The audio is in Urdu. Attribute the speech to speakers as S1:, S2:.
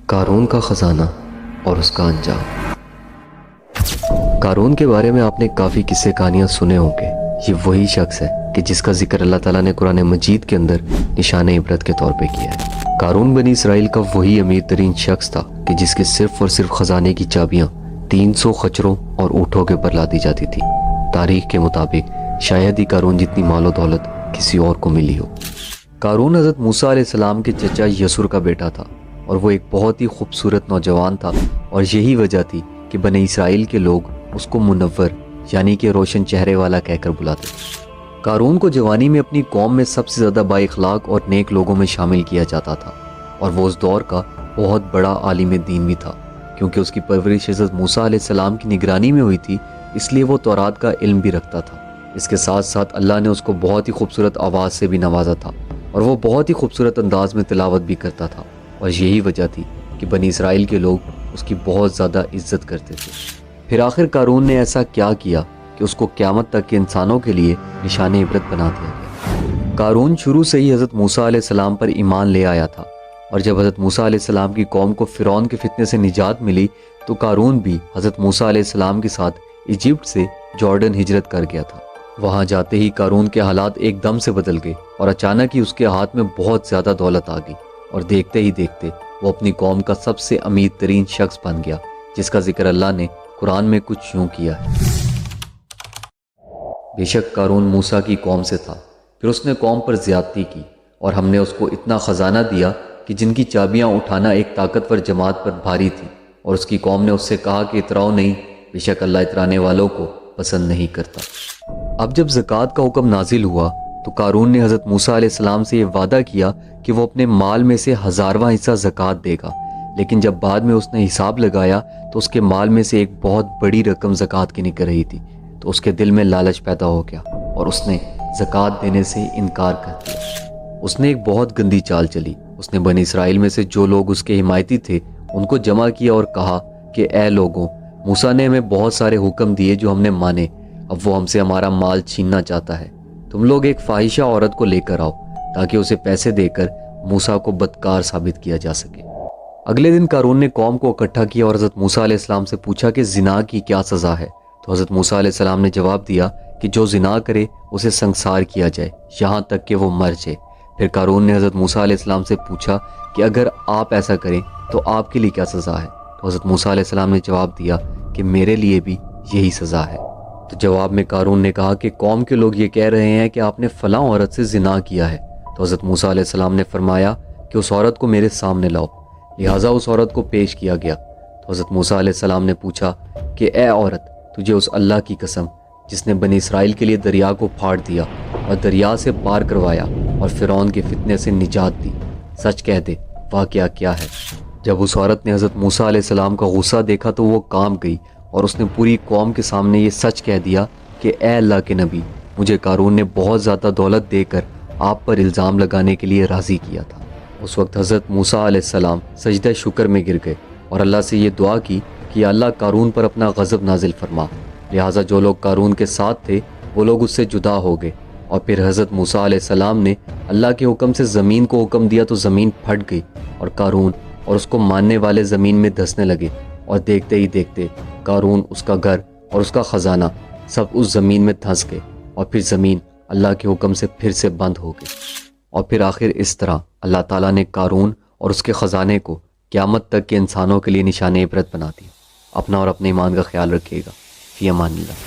S1: قارون کا خزانہ اور اس کا انجام۔ قارون کے بارے میں آپ نے کافی قصے کہانیاں سنے ہوں گے۔ یہ وہی شخص ہے کہ جس کا ذکر اللہ تعالیٰ نے قرآن مجید کے اندر نشان عبرت کے طور پہ کیا ہے۔ قارون بنی اسرائیل کا وہی امیر ترین شخص تھا کہ جس کے صرف اور صرف خزانے کی چابیاں 300 خچروں اور اونٹوں کے پر لادی جاتی تھی۔ تاریخ کے مطابق شاید ہی قارون جتنی مال و دولت کسی اور کو ملی ہو۔ قارون حضرت موسیٰ علیہ السلام کے چچا یسر کا بیٹا تھا اور وہ ایک بہت ہی خوبصورت نوجوان تھا، اور یہی وجہ تھی کہ بنی اسرائیل کے لوگ اس کو منور یعنی کہ روشن چہرے والا کہہ کر بلاتے تھے۔ قارون کو جوانی میں اپنی قوم میں سب سے زیادہ با اخلاق اور نیک لوگوں میں شامل کیا جاتا تھا، اور وہ اس دور کا بہت بڑا عالم دین بھی تھا۔ کیونکہ اس کی پرورش حضرت موسیٰ علیہ السلام کی نگرانی میں ہوئی تھی، اس لیے وہ تورات کا علم بھی رکھتا تھا۔ اس کے ساتھ ساتھ اللہ نے اس کو بہت ہی خوبصورت آواز سے بھی نوازا تھا، اور وہ بہت ہی خوبصورت انداز میں تلاوت بھی کرتا تھا، اور یہی وجہ تھی کہ بنی اسرائیل کے لوگ اس کی بہت زیادہ عزت کرتے تھے۔ پھر آخر قارون نے ایسا کیا کیا کہ اس کو قیامت تک کے انسانوں کے لیے نشان عبرت بنا دیا گیا۔ قارون شروع سے ہی حضرت موسیٰ علیہ السلام پر ایمان لے آیا تھا، اور جب حضرت موسیٰ علیہ السلام کی قوم کو فرعون کے فتنے سے نجات ملی تو قارون بھی حضرت موسیٰ علیہ السلام کے ساتھ ایجپٹ سے جارڈن ہجرت کر گیا تھا۔ وہاں جاتے ہی قارون کے حالات ایک دم سے بدل گئے، اور اچانک ہی اس کے ہاتھ میں بہت زیادہ دولت آ گئی، اور دیکھتے ہی دیکھتے وہ اپنی قوم کا سب سے امیر ترین شخص بن گیا، جس کا ذکر اللہ نے قرآن میں کچھ یوں کیا ہے۔ بے شک قارون موسیٰ کی قوم سے تھا، پھر اس نے قوم پر زیادتی کی، اور ہم نے اس کو اتنا خزانہ دیا کہ جن کی چابیاں اٹھانا ایک طاقتور جماعت پر بھاری تھی، اور اس کی قوم نے اس سے کہا کہ اتراؤ نہیں، بے شک اللہ اترانے والوں کو پسند نہیں کرتا۔ اب جب زکوٰۃ کا حکم نازل ہوا تو قارون نے حضرت موسیٰ علیہ السلام سے یہ وعدہ کیا کہ وہ اپنے مال میں سے 1000واں حصہ زکوٰۃ دے گا، لیکن جب بعد میں اس نے حساب لگایا تو اس کے مال میں سے ایک بہت بڑی رقم زکوٰۃ کی نکل رہی تھی، تو اس کے دل میں لالچ پیدا ہو گیا اور اس نے زکوٰۃ دینے سے انکار کر دیا۔ اس نے ایک بہت گندی چال چلی۔ اس نے بنی اسرائیل میں سے جو لوگ اس کے حمایتی تھے ان کو جمع کیا اور کہا کہ اے لوگوں، موسیٰ نے ہمیں بہت سارے حکم دیے جو ہم نے مانے، اب وہ ہم سے ہمارا مال چھیننا چاہتا ہے۔ تم لوگ ایک فاحشہ عورت کو لے کر آؤ تاکہ اسے پیسے دے کر موسیٰ کو بدکار ثابت کیا جا سکے۔ اگلے دن قارون نے قوم کو اکٹھا کیا اور حضرت موسیٰ علیہ السلام سے پوچھا کہ زنا کی کیا سزا ہے؟ تو حضرت موسیٰ علیہ السلام نے جواب دیا کہ جو زنا کرے اسے سنگسار کیا جائے یہاں تک کہ وہ مر جائے۔ پھر قارون نے حضرت موسیٰ علیہ السلام سے پوچھا کہ اگر آپ ایسا کریں تو آپ کے لیے کیا سزا ہے؟ تو حضرت موسیٰ علیہ السلام نے جواب دیا کہ میرے لیے بھی یہی سزا ہے۔ تو جواب میں قارون نے کہا کہ قوم کے لوگ یہ کہہ رہے ہیں کہ آپ نے فلاں عورت سے زنا کیا ہے۔ تو حضرت موسیٰ علیہ السلام نے فرمایا کہ اس عورت کو میرے سامنے لاؤ، لہٰذا اس عورت کو پیش کیا گیا۔ تو حضرت موسیٰ علیہ السلام نے پوچھا کہ اے عورت، تجھے اس اللہ کی قسم جس نے بنی اسرائیل کے لیے دریا کو پھاڑ دیا اور دریا سے پار کروایا اور فرعون کے فتنے سے نجات دی، سچ کہہ دے واقعہ کیا ہے؟ جب اس عورت نے حضرت موسیٰ علیہ السلام کا غصہ دیکھا تو وہ کانپ گئی، اور اس نے پوری قوم کے سامنے یہ سچ کہہ دیا کہ اے اللہ کے نبی، مجھے قارون نے بہت زیادہ دولت دے کر آپ پر الزام لگانے کے لیے راضی کیا تھا۔ اس وقت حضرت موسیٰ علیہ السلام سجدہ شکر میں گر گئے اور اللہ سے یہ دعا کی کہ اللہ قارون پر اپنا غضب نازل فرما۔ لہٰذا جو لوگ قارون کے ساتھ تھے وہ لوگ اس سے جدا ہو گئے، اور پھر حضرت موسیٰ علیہ السلام نے اللہ کے حکم سے زمین کو حکم دیا تو زمین پھٹ گئی، اور قارون اور اس کو ماننے والے زمین میں دھسنے لگے، اور دیکھتے ہی دیکھتے قارون، اس کا گھر اور اس کا خزانہ سب اس زمین میں دھنس گئے، اور پھر زمین اللہ کے حکم سے پھر سے بند ہو گئی۔ اور پھر آخر اس طرح اللہ تعالیٰ نے قارون اور اس کے خزانے کو قیامت تک کے انسانوں کے لیے نشان عبرت بنا دیا۔ اپنا اور اپنے ایمان کا خیال رکھیے گا۔ فی امان اللہ۔